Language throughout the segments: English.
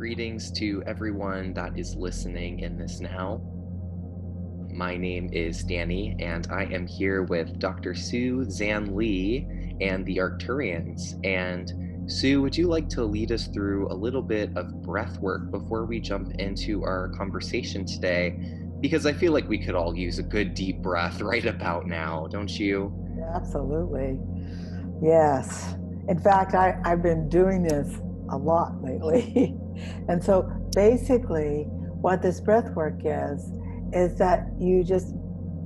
Greetings to everyone that is listening in this now. My name is Danny, and I am here with Dr. Suzanne Lie and the Arcturians. And Sue, would you like to lead us through a little bit of breath work before we jump into our conversation today? Because I feel like we could all use a good deep breath right about now, don't you? Absolutely. Yes. In fact, I've been doing this a lot lately. And so basically, what this breath work is that you just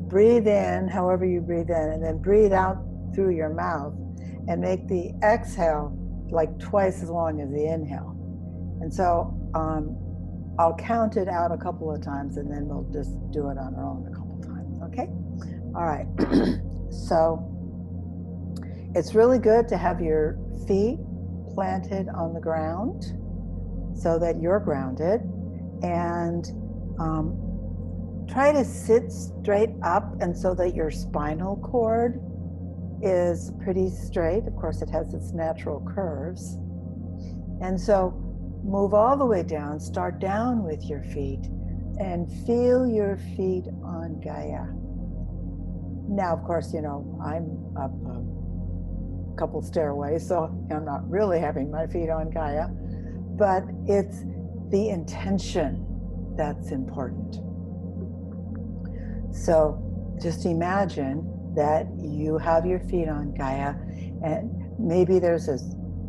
breathe in however you breathe in, and then breathe out through your mouth and make the exhale like twice as long as the inhale. And so I'll count it out a couple of times, and then we'll just do it on our own a couple times. Okay? All right. So it's really good to have your feet planted on the ground so that you're grounded, and try to sit straight up, and so that your spinal cord is pretty straight. Of course, it has its natural curves. And so move all the way down, start down with your feet, and feel your feet on Gaia. Now, of course, you know, I'm up a couple stairways, so I'm not really having my feet on Gaia, but it's the intention that's important. So just imagine that you have your feet on Gaia, and maybe there's a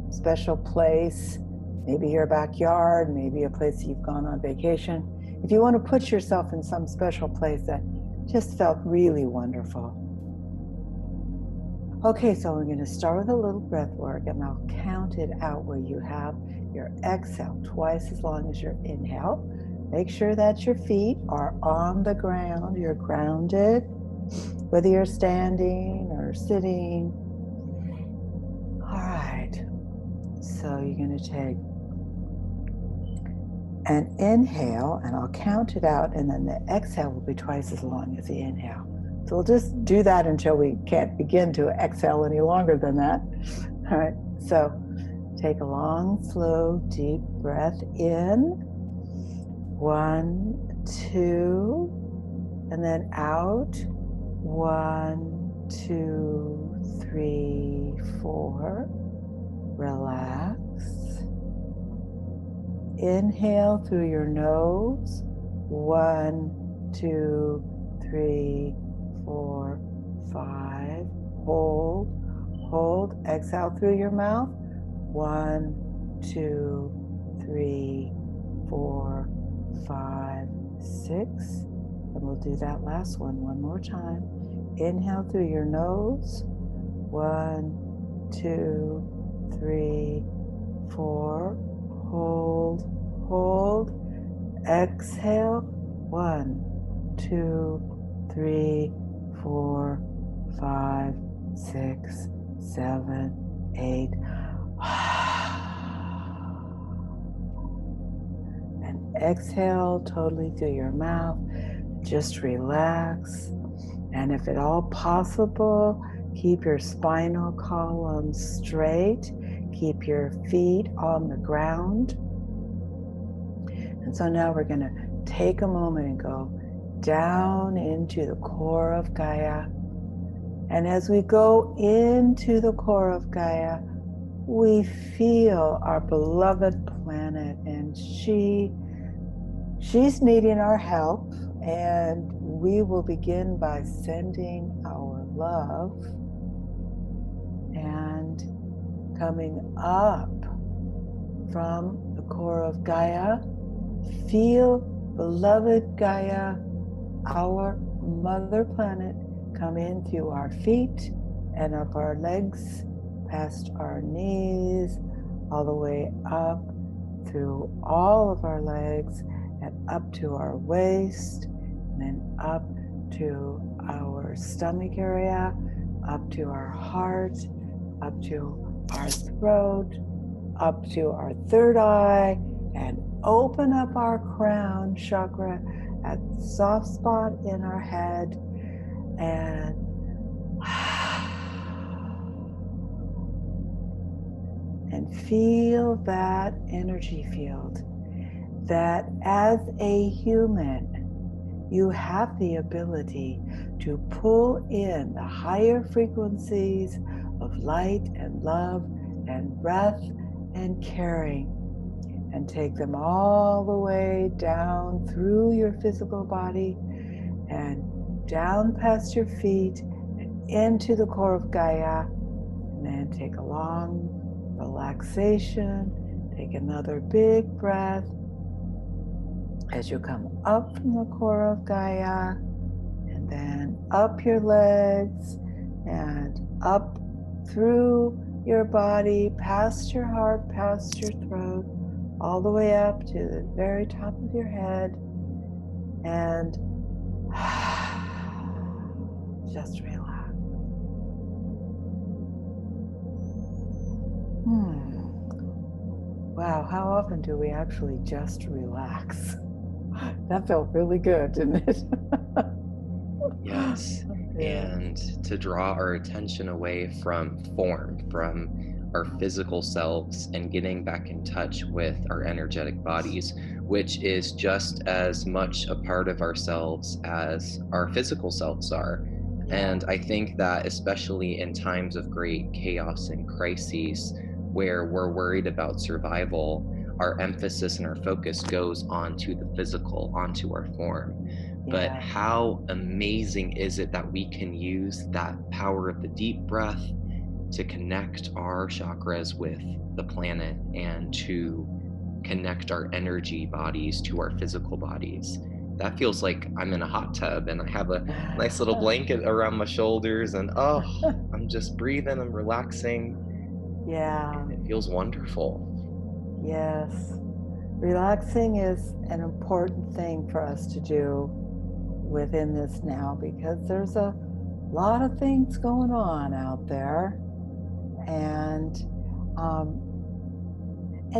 special place, maybe your backyard, maybe a place you've gone on vacation. If you want to put yourself in some special place that just felt really wonderful. Okay, so we're going to start with a little breath work, and I'll count it out where you have your exhale twice as long as your inhale. Make sure that your feet are on the ground, you're grounded, whether you're standing or sitting. All right, so you're going to take an inhale, and I'll count it out, and then the exhale will be twice as long as the inhale. So we'll just do that until we can't begin to exhale any longer than that. All right, so take a long, slow, deep breath in. 1, 2, and then out. 1, 2, 3, 4. Relax. Inhale through your nose. 1, 2, 3, 4, 5. Hold. Exhale through your mouth. 1, 2, 3, 4, 5, 6. And we'll do that last one more time. Inhale through your nose. 1, 2, 3, 4. Hold. Exhale. 1, 2, 3, 4, 5, 6, 7, 8. And exhale totally through your mouth. Just relax. And if at all possible, keep your spinal column straight. Keep your feet on the ground. And so now we're going to take a moment and go down into the core of Gaia. And as we go into the core of Gaia, we feel our beloved planet, and she's needing our help, and we will begin by sending our love and coming up from the core of Gaia. Feel beloved Gaia, our mother planet, come in through our feet and up our legs, past our knees, all the way up through all of our legs and up to our waist, and then up to our stomach area, up to our heart, up to our throat, up to our third eye, and open up our crown chakra at the soft spot in our head, and feel that energy field. that as a human, you have the ability to pull in the higher frequencies of light and love and breath and caring and take them all the way down through your physical body and down past your feet and into the core of Gaia. And then take a long relaxation, take another big breath as you come up from the core of Gaia, and then up your legs and up through your body, past your heart, past your throat, all the way up to the very top of your head, and just relax. Wow, how often do we actually just relax? That felt really good, didn't it? Yes. Yeah. And to draw our attention away from form, from our physical selves, and getting back in touch with our energetic bodies, which is just as much a part of ourselves as our physical selves are. And I think that especially in times of great chaos and crises, where we're worried about survival, our emphasis and our focus goes onto the physical, onto our form. But Yeah. how amazing is it that we can use that power of the deep breath to connect our chakras with the planet and to connect our energy bodies to our physical bodies. That feels like I'm in a hot tub and I have a nice little blanket around my shoulders, and I'm just breathing, I'm relaxing. Yeah. It feels wonderful. Yes. Relaxing is an important thing for us to do within this now, because there's a lot of things going on out there, and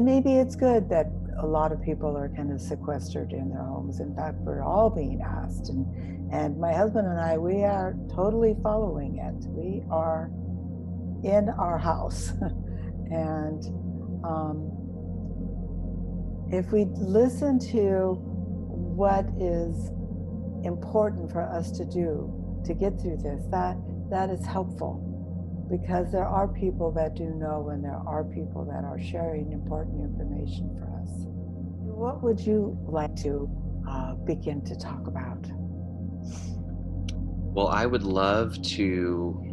maybe it's good that a lot of people are kind of sequestered in their homes. In fact, we're all being asked, and my husband and I, we are totally following it. We are in our house, and if we listen to what is important for us to do to get through this, that is helpful, because there are people that do know, and there are people that are sharing important information for us. What would you like to begin to talk about? Well, I would love to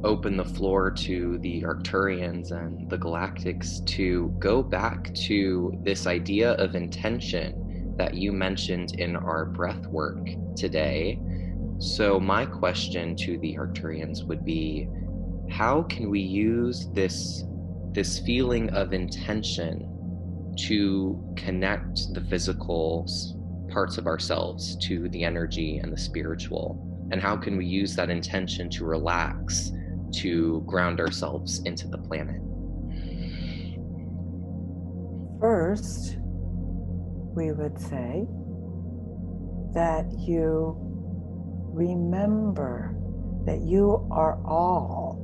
open the floor to the Arcturians and the Galactics to go back to this idea of intention that you mentioned in our breath work today. So my question to the Arcturians would be, how can we use this feeling of intention to connect the physical parts of ourselves to the energy and the spiritual? And how can we use that intention to relax, to ground ourselves into the planet? First, we would say that you remember that you are all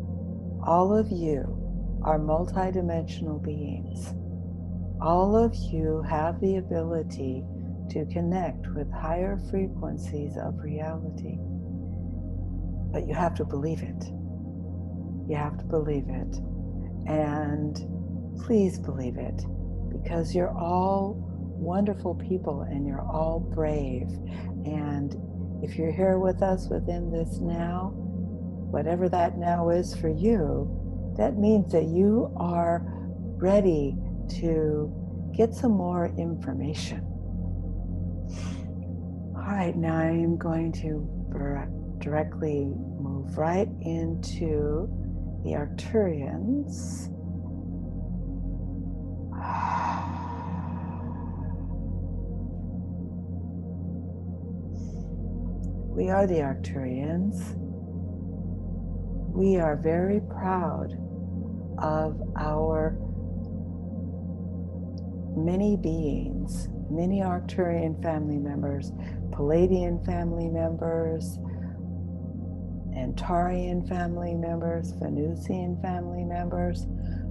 of you are multidimensional beings. All of you have the ability to connect with higher frequencies of reality. But you have to believe it. You have to believe it. And please believe it, because you're all wonderful people and you're all brave. And if you're here with us within this now, whatever that now is for you, that means that you are ready to get some more information. All right, now I am going to directly move right into the Arcturians. We are the Arcturians. We are very proud of our many beings, many Arcturian family members, Palladian family members, Antarian family members, Venusian family members,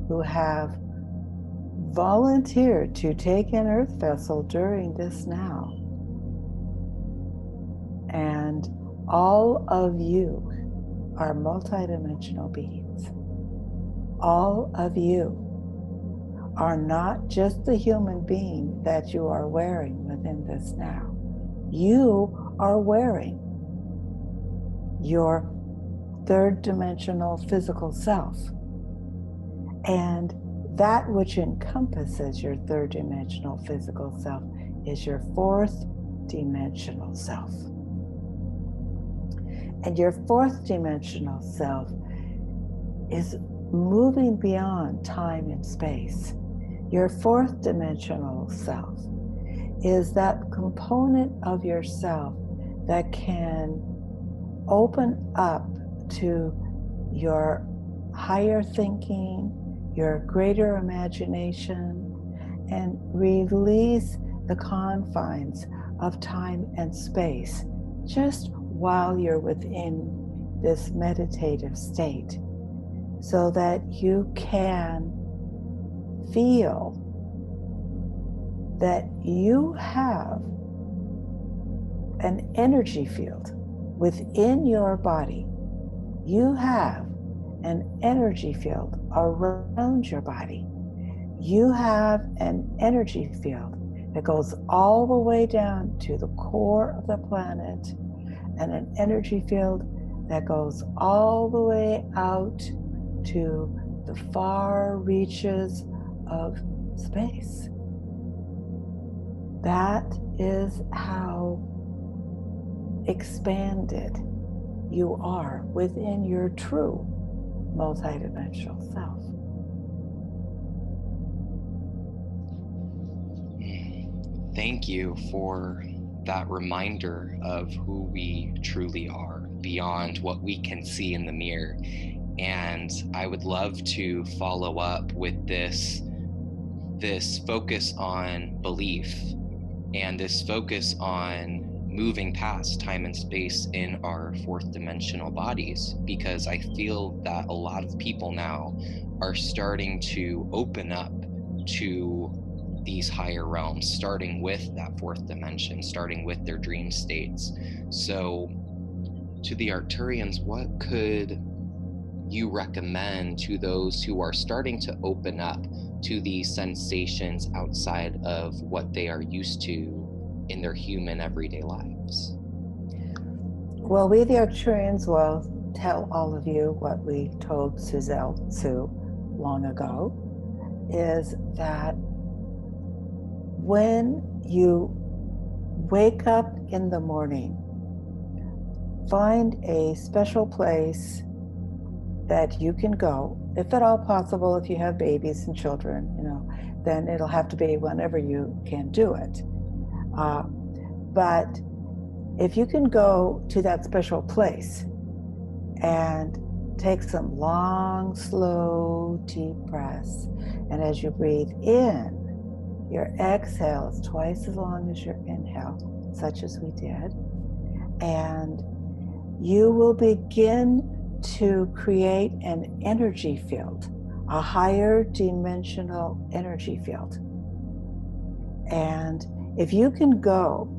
who have volunteer to take an earth vessel during this now. And all of you are multidimensional beings. All of you are not just the human being that you are wearing within this now. You are wearing your third dimensional physical self. And that which encompasses your third dimensional physical self is your fourth dimensional self. And your fourth dimensional self is moving beyond time and space. Your fourth dimensional self is that component of yourself that can open up to your higher thinking, your greater imagination, and release the confines of time and space just while you're within this meditative state, so that you can feel that you have an energy field within your body. You have an energy field around your body. You have an energy field that goes all the way down to the core of the planet, and an energy field that goes all the way out to the far reaches of space. That is how expanded you are within your true multidimensional self. Thank you for that reminder of who we truly are beyond what we can see in the mirror. And I would love to follow up with this focus on belief and this focus on moving past time and space in our fourth dimensional bodies, because I feel that a lot of people now are starting to open up to these higher realms, starting with that fourth dimension, starting with their dream states. So to the Arcturians, what could you recommend to those who are starting to open up to these sensations outside of what they are used to in their human everyday lives? Well, we the Arcturians will tell all of you what we told Suzanne Lie long ago, is that when you wake up in the morning, find a special place that you can go, if at all possible. If you have babies and children, then it'll have to be whenever you can do it. But if you can go to that special place and take some long, slow, deep breaths, and as you breathe in, your exhale is twice as long as your inhale, such as we did, and you will begin to create an energy field, a higher dimensional energy field. And if you can go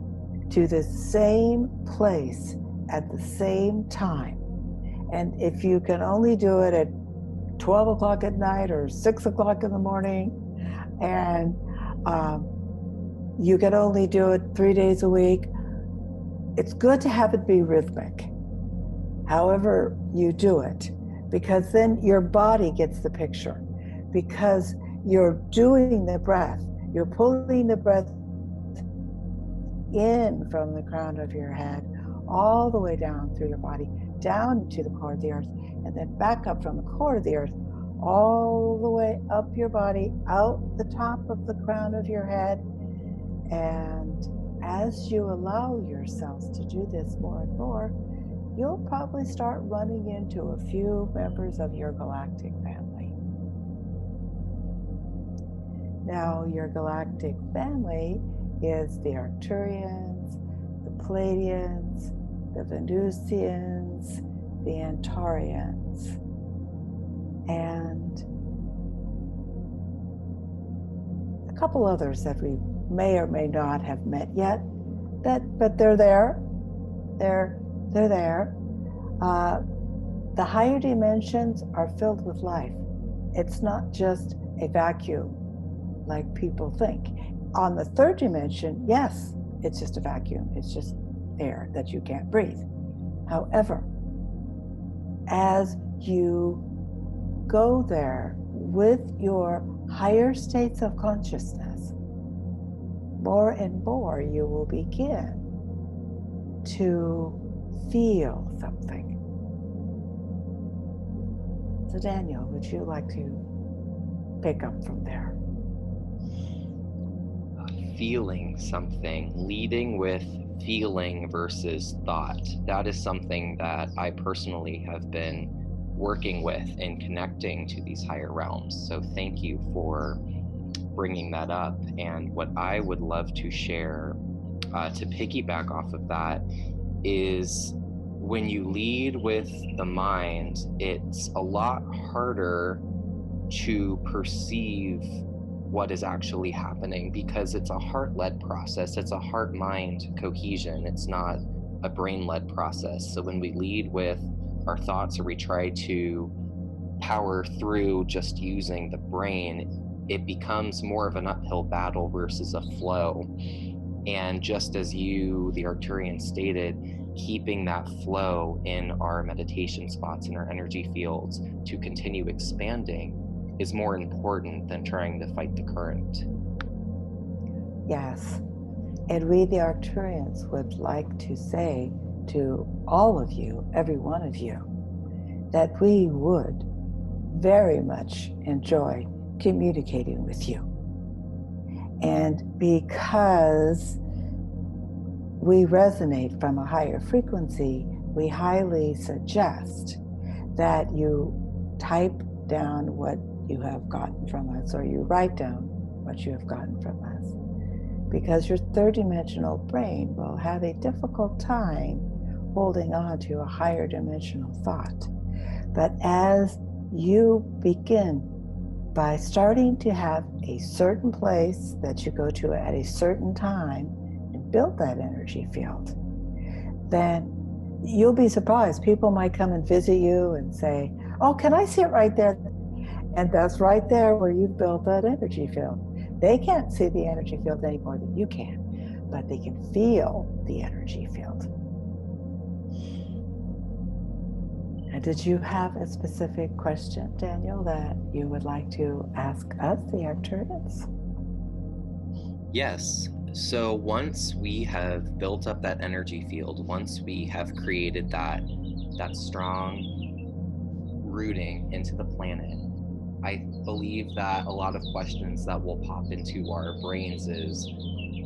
to the same place at the same time, and if you can only do it at 12 o'clock at night or 6 o'clock in the morning, and you can only do it 3 days a week, it's good to have it be rhythmic, however you do it, because then your body gets the picture, because you're doing the breath, you're pulling the breath in from the crown of your head all the way down through your body, down to the core of the earth, and then back up from the core of the earth all the way up your body, out the top of the crown of your head. And as you allow yourselves to do this more and more, you'll probably start running into a few members of your galactic family. Now, your galactic family is the Arcturians, the Pleiadians, the Venusians, the Antaurians. And couple others that we may or may not have met yet. But they're there. They're there. The higher dimensions are filled with life. It's not just a vacuum like people think. On the third dimension, yes, it's just a vacuum. It's just air that you can't breathe. However, as you go there with your higher states of consciousness, more and more you will begin to feel something. So Daniel, would you like to pick up from there? Feeling something, leading with feeling versus thought. That is something that I personally have been working with and connecting to these higher realms. So thank you for bringing that up. And what I would love to share to piggyback off of that is when you lead with the mind, it's a lot harder to perceive what is actually happening because it's a heart-led process. It's a heart-mind cohesion. It's not a brain-led process. So when we lead with our thoughts or we try to power through just using the brain, it becomes more of an uphill battle versus a flow. And just as you, the Arcturian, stated, keeping that flow in our meditation spots, in our energy fields, to continue expanding is more important than trying to fight the current. Yes. And we, the Arcturians, would like to say to all of you, every one of you, that we would very much enjoy communicating with you. And because we resonate from a higher frequency, we highly suggest that you type down what you have gotten from us, or you write down what you have gotten from us, because your third dimensional brain will have a difficult time holding on to a higher dimensional thought. But as you begin by starting to have a certain place that you go to at a certain time and build that energy field, then you'll be surprised. People might come and visit you and say, oh, can I sit right there? And that's right there where you've built that energy field. They can't see the energy field any more than you can, but they can feel the energy field. And did you have a specific question, Daniel, that you would like to ask us, the Arcturians? Yes. So once we have built up that energy field, once we have created that strong rooting into the planet, I believe that a lot of questions that will pop into our brains is,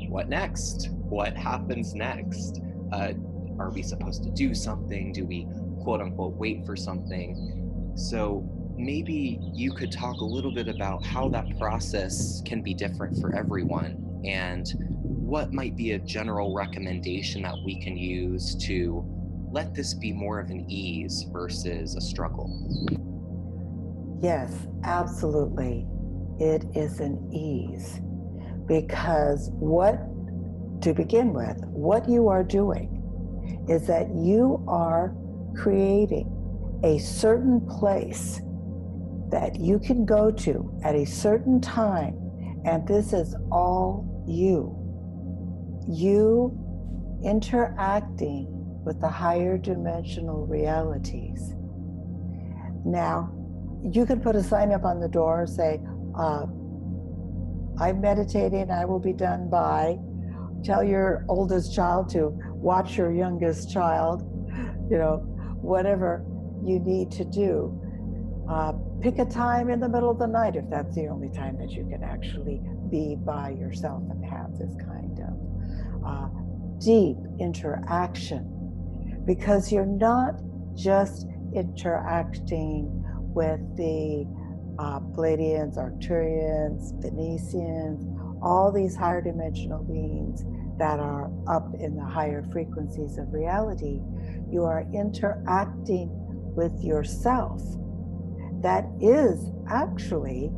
what next? What happens next? Are we supposed to do something? Do we, quote unquote, wait for something? So maybe you could talk a little bit about how that process can be different for everyone, and what might be a general recommendation that we can use to let this be more of an ease versus a struggle. Yes, absolutely. It is an ease, because to begin with, what you are doing is that you are creating a certain place that you can go to at a certain time, and this is all you. You interacting with the higher dimensional realities. Now, you could put a sign up on the door, say, I'm meditating, I will be done by. Tell your oldest child to watch your youngest child, whatever you need to do. Pick a time in the middle of the night if that's the only time that you can actually be by yourself and have this kind of deep interaction, because you're not just interacting with the Palladians, Arcturians, Venetians, all these higher dimensional beings that are up in the higher frequencies of reality. You are interacting with yourself. That is actually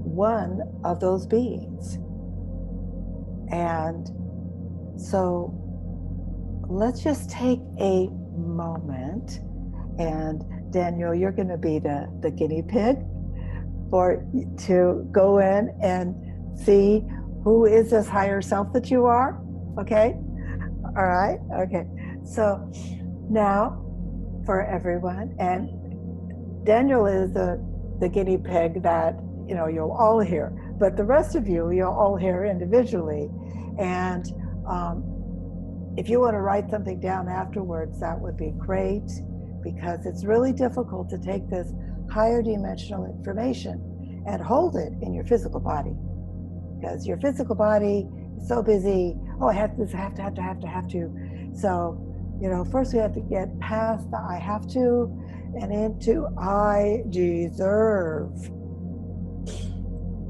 one of those beings. And so let's just take a moment, and Daniel, you're going to be the guinea pig to go in and see who is this higher self that you are. Okay? All right? Okay. So now for everyone, and Daniel is the guinea pig that you'll all hear, but the rest of you'll all hear individually. And if you want to write something down afterwards, that would be great, because it's really difficult to take this higher dimensional information and hold it in your physical body, because your physical body is so busy. Oh, I have this, have to. So, first we have to get past the I have to and into I deserve.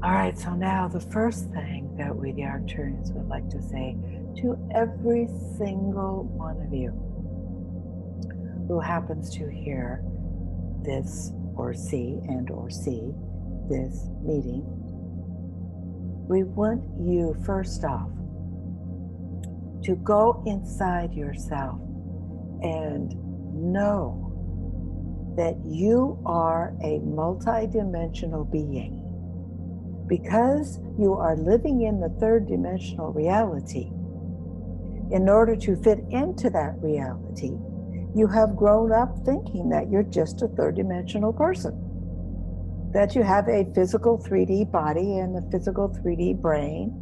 All right, so now the first thing that we, the Arcturians, would like to say to every single one of you who happens to hear this or see this meeting, we want you first off to go inside yourself and know that you are a multidimensional being. Because you are living in the third dimensional reality, in order to fit into that reality, you have grown up thinking that you're just a third dimensional person, that you have a physical 3D body and a physical 3D brain,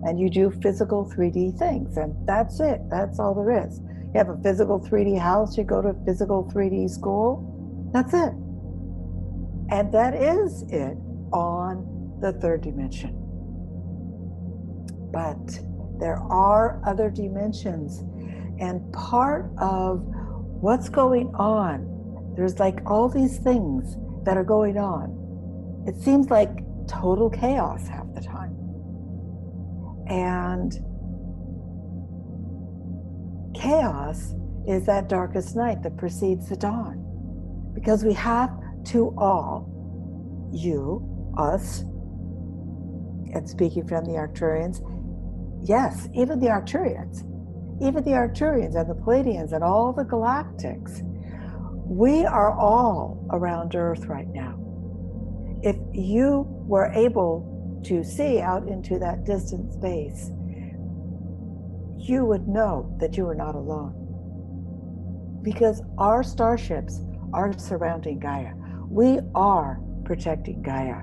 and you do physical 3D things, and that's it. That's all there is. You have a physical 3D house, you go to a physical 3D school, that's it. And that is it on the third dimension. But there are other dimensions, and part of what's going on, there's like all these things that are going on. It seems like total chaos half the time. And chaos is that darkest night that precedes the dawn, because we have to all, you, us, and speaking from the Arcturians, yes, even the Arcturians and the Pleiadians and all the Galactics, we are all around Earth right now. If you were able to see out into that distant space, you would know that you are not alone, because our starships are surrounding Gaia. We are protecting Gaia.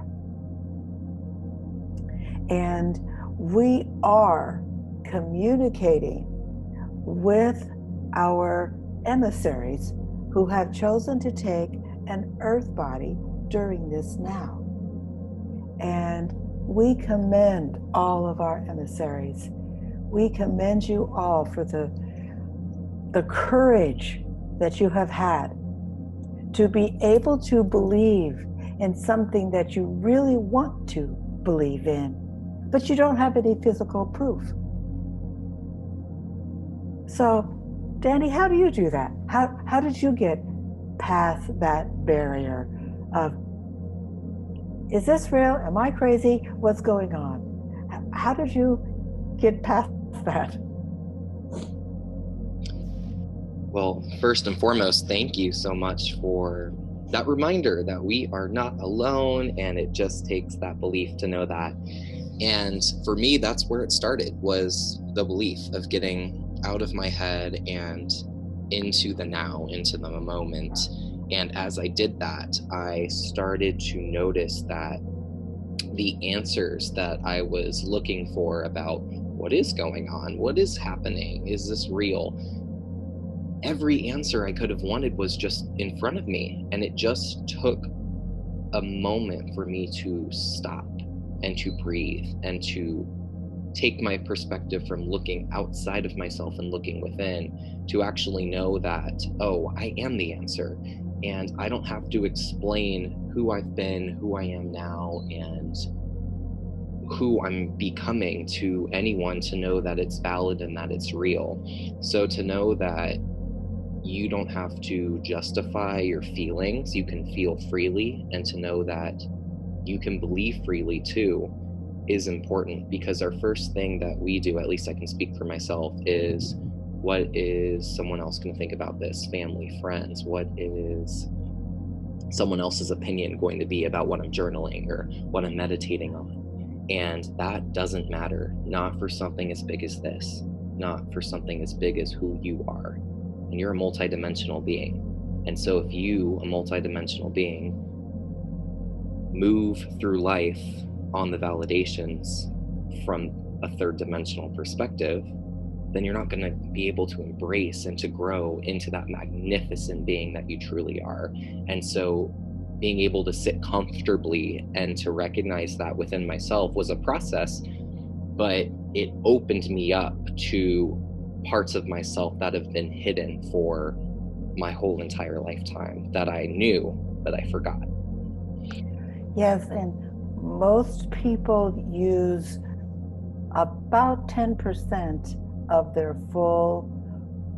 And we are communicating with our emissaries who have chosen to take an earth body during this now. And we commend all of our emissaries. We commend you all for the courage that you have had to be able to believe in something that you really want to believe in, but you don't have any physical proof. So, Danny, how do you do that? How did you get past that barrier of, is this real? Am I crazy? What's going on? How did you get past that? Well, first and foremost, thank you so much for that reminder that we are not alone, and it just takes that belief to know that. And for me, that's where it started, was the belief of getting out of my head and into the now, into the moment. And as I did that, I started to notice that the answers that I was looking for about what is going on, what is happening, is this real? Every answer I could have wanted was just in front of me. And it just took a moment for me to stop and to breathe and to take my perspective from looking outside of myself and looking within, to actually know that, oh, I am the answer. And I don't have to explain who I've been, who I am now, and who I'm becoming to anyone to know that it's valid and that it's real. So to know that you don't have to justify your feelings, you can feel freely, and to know that you can believe freely too is important, because our first thing that we do, at least I can speak for myself, is what is someone else going to think about this? Family, friends, what is someone else's opinion going to be about what I'm journaling or what I'm meditating on? And that doesn't matter, not for something as big as this, not for something as big as who you are. And you're a multidimensional being. And so if you, a multidimensional being, move through life on the validations from a third dimensional perspective, then you're not going to be able to embrace and to grow into that magnificent being that you truly are. And so being able to sit comfortably and to recognize that within myself was a process, but it opened me up to parts of myself that have been hidden for my whole entire lifetime, that I knew, but I forgot. Yes, and most people use about 10% of their full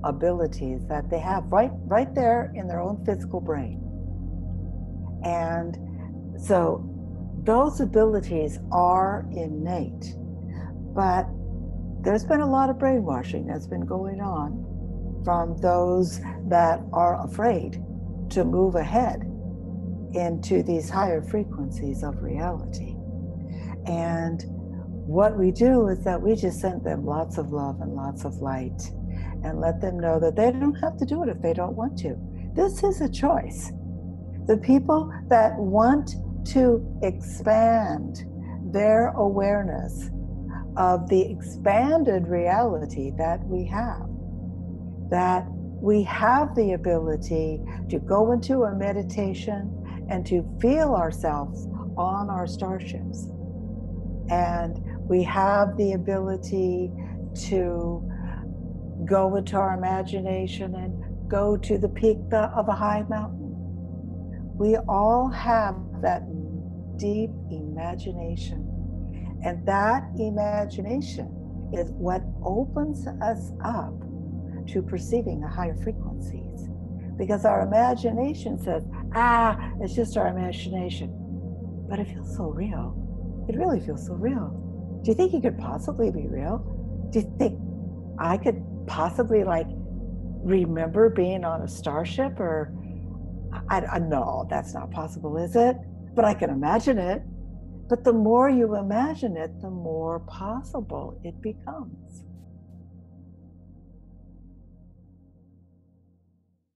abilities that they have right there in their own physical brain. And so those abilities are innate, but there's been a lot of brainwashing that's been going on from those that are afraid to move ahead into these higher frequencies of reality. And what we do is that we just send them lots of love and lots of light and let them know that they don't have to do it if they don't want to. This is a choice. The people that want to expand their awareness of the expanded reality that we have the ability to go into a meditation and to feel ourselves on our starships. And we have the ability to go into our imagination and go to the peak of a high mountain. We all have that deep imagination. And that imagination is what opens us up to perceiving the higher frequencies. Because our imagination says, it's just our imagination. But it feels so real. It really feels so real. Do you think it could possibly be real? Do you think I could possibly remember being on a starship? Or I no, that's not possible, is it? But I can imagine it. But the more you imagine it, the more possible it becomes.